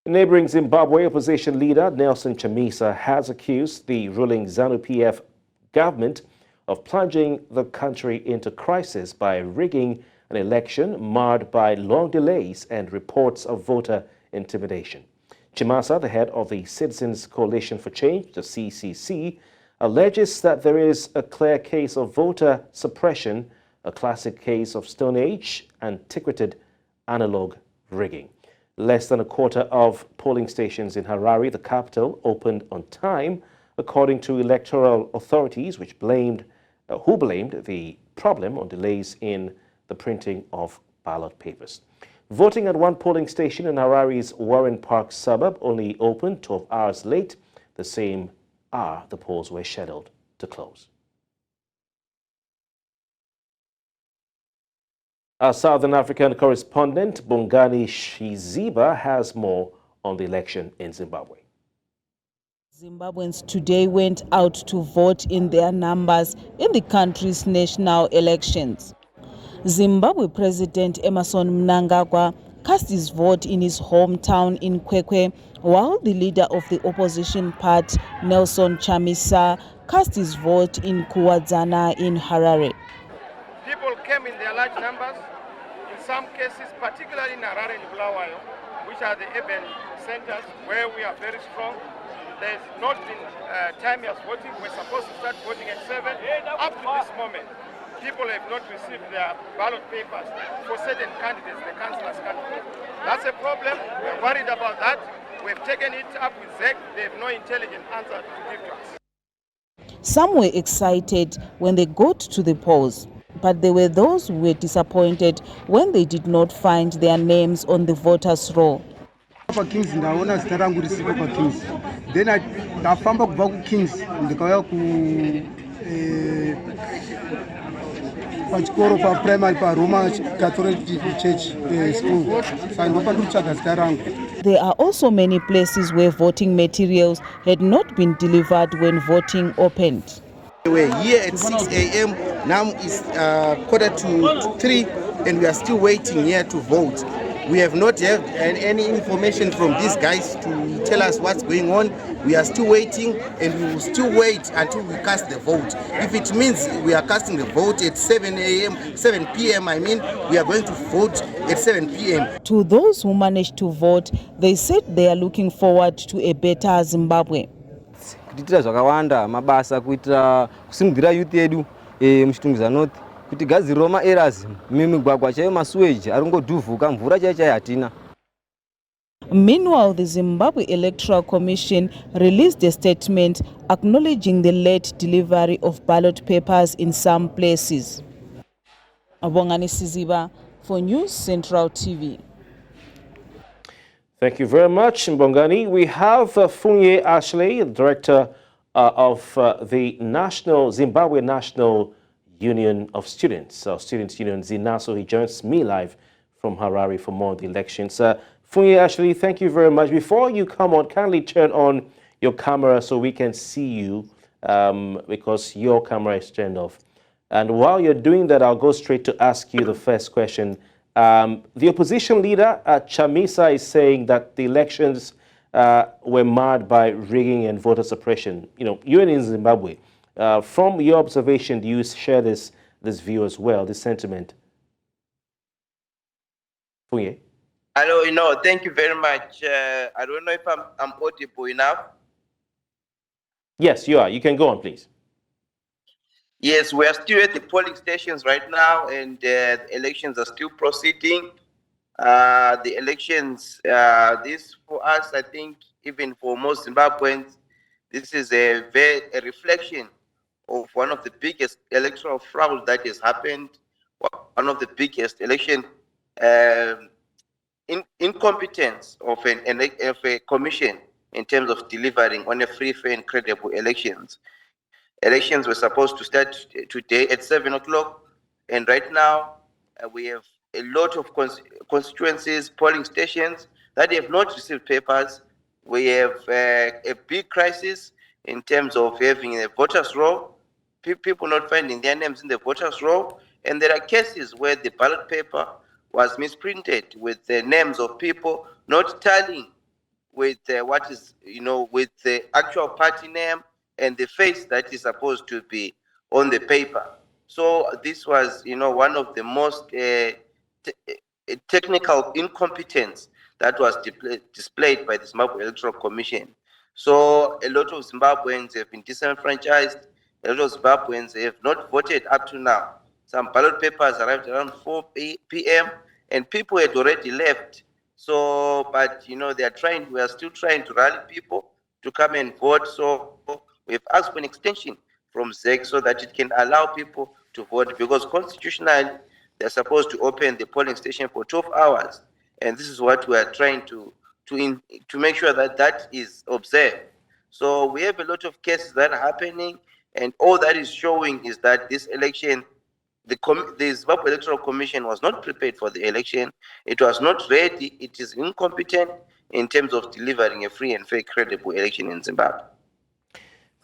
Neighboring Zimbabwe opposition leader Nelson Chamisa has accused the ruling ZANU-PF government of plunging the country into crisis by rigging an election marred by long delays and reports of voter intimidation. Chamisa, the head of the Citizens Coalition for Change, the CCC, alleges that there is a clear case of voter suppression, a classic case of Stone Age, antiquated analog rigging. Less than a quarter of polling stations in Harare, the capital, opened on time, according to electoral authorities, who blamed the problem on delays in the printing of ballot papers. Voting at one polling station in Harare's Warren Park suburb only opened 12 hours late, the same hour the polls were scheduled to close. Our Southern African correspondent, Bongani Siziba, has more on the election in Zimbabwe. Zimbabweans today went out to vote in their numbers in the country's national elections. Zimbabwe President Emmerson Mnangagwa cast his vote in his hometown in Kwekwe, while the leader of the opposition party, Nelson Chamisa, cast his vote in Kuwadzana in Harare. People came in their large numbers. In some cases, particularly in Harare and Bulawayo, which are the urban centers where we are very strong. There's not been time as voting. We're supposed to start voting at 7. Up to this moment, people have not received their ballot papers for certain candidates, the councillors' candidates. That's a problem. We're worried about that. We've taken it up with ZEC. They have no intelligent answer to give to us. Some were excited when they got to the polls, but there were those who were disappointed when they did not find their names on the voters' roll. Kings ndaona zita rangu risipo pa Kings, then ndafamba kubva ku Kings ndikauya ku pachikoro pa primary pa Roma Catholic Church school. Sandopa ndotsvaga zita rangu. There are also many places where voting materials had not been delivered when voting opened. We were here at 6 a.m. Now it's 2:45, and we are still waiting here to vote. We have not had any information from these guys to tell us what's going on. We are still waiting, and we will still wait until we cast the vote. If it means we are casting the vote at 7 p.m., we are going to vote at 7 p.m. To those who managed to vote, they said they are looking forward to a better Zimbabwe. Kutitira zvakawanda mabasa kuitira kusimudzira youth yedu muchitungiza north kuti gadziriro maerasi mimigwagwa chaiyo masuweji aringodhuvhuka mvura chaiyo hatina. Meanwhile, the Zimbabwe Electoral Commission released a statement acknowledging the late delivery of ballot papers in some places. Bongani Siziba for News Central TV. Thank you very much, Bongani. We have Funye Ashley, the director of the Zimbabwe National Union of Students, Students Union ZINASO. He joins me live from Harare for more of the elections. Funye Ashley, thank you very much. Before you come on, kindly turn on your camera so we can see you because your camera is turned off. And while you're doing that, I'll go straight to ask you the first question. The opposition leader, Chamisa, is saying that the elections were marred by rigging and voter suppression. You know, you're in Zimbabwe. From your observation, do you share this view as well, this sentiment? Funye? Hello, thank you very much. I don't know if I'm audible enough. Yes, you are. You can go on, please. Yes, we are still at the polling stations right now, and the elections are still proceeding. The elections, this for us, I think, even for most Zimbabweans, this is a reflection of one of the biggest electoral frauds that has happened, one of the biggest election incompetence of a commission in terms of delivering on a free, fair, and credible elections. Elections were supposed to start today at 7 o'clock, and right now we have a lot of constituencies, polling stations that have not received papers. We have a big crisis in terms of having a voters' roll, people not finding their names in the voters' roll, and there are cases where the ballot paper was misprinted with the names of people not tallying with what is, with the actual party name and the face that is supposed to be on the paper. So this was, one of the most technical incompetence that was displayed by the Zimbabwe Electoral Commission. So a lot of Zimbabweans have been disenfranchised. A lot of Zimbabweans have not voted up to now. Some ballot papers arrived around 4 p.m. and people had already left. So, but we are still trying to rally people to come and vote. So we've asked for an extension from ZEC so that it can allow people to vote, because constitutionally they're supposed to open the polling station for 12 hours. And this is what we are trying to make sure that that is observed. So we have a lot of cases that are happening, and all that is showing is that this election, the Zimbabwe Electoral Commission was not prepared for the election. It was not ready. It is incompetent in terms of delivering a free and fair, credible election in Zimbabwe.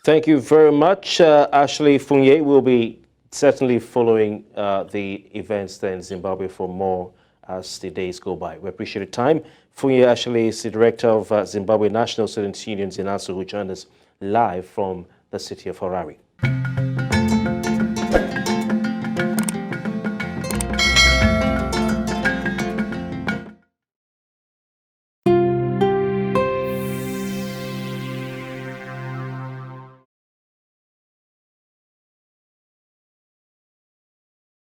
Thank you very much. Ashley Funye will be certainly following the events there in Zimbabwe for more as the days go by. We appreciate your time. Funye Ashley is the director of Zimbabwe National Students Union, ZANU, who joined us live from the city of Harare.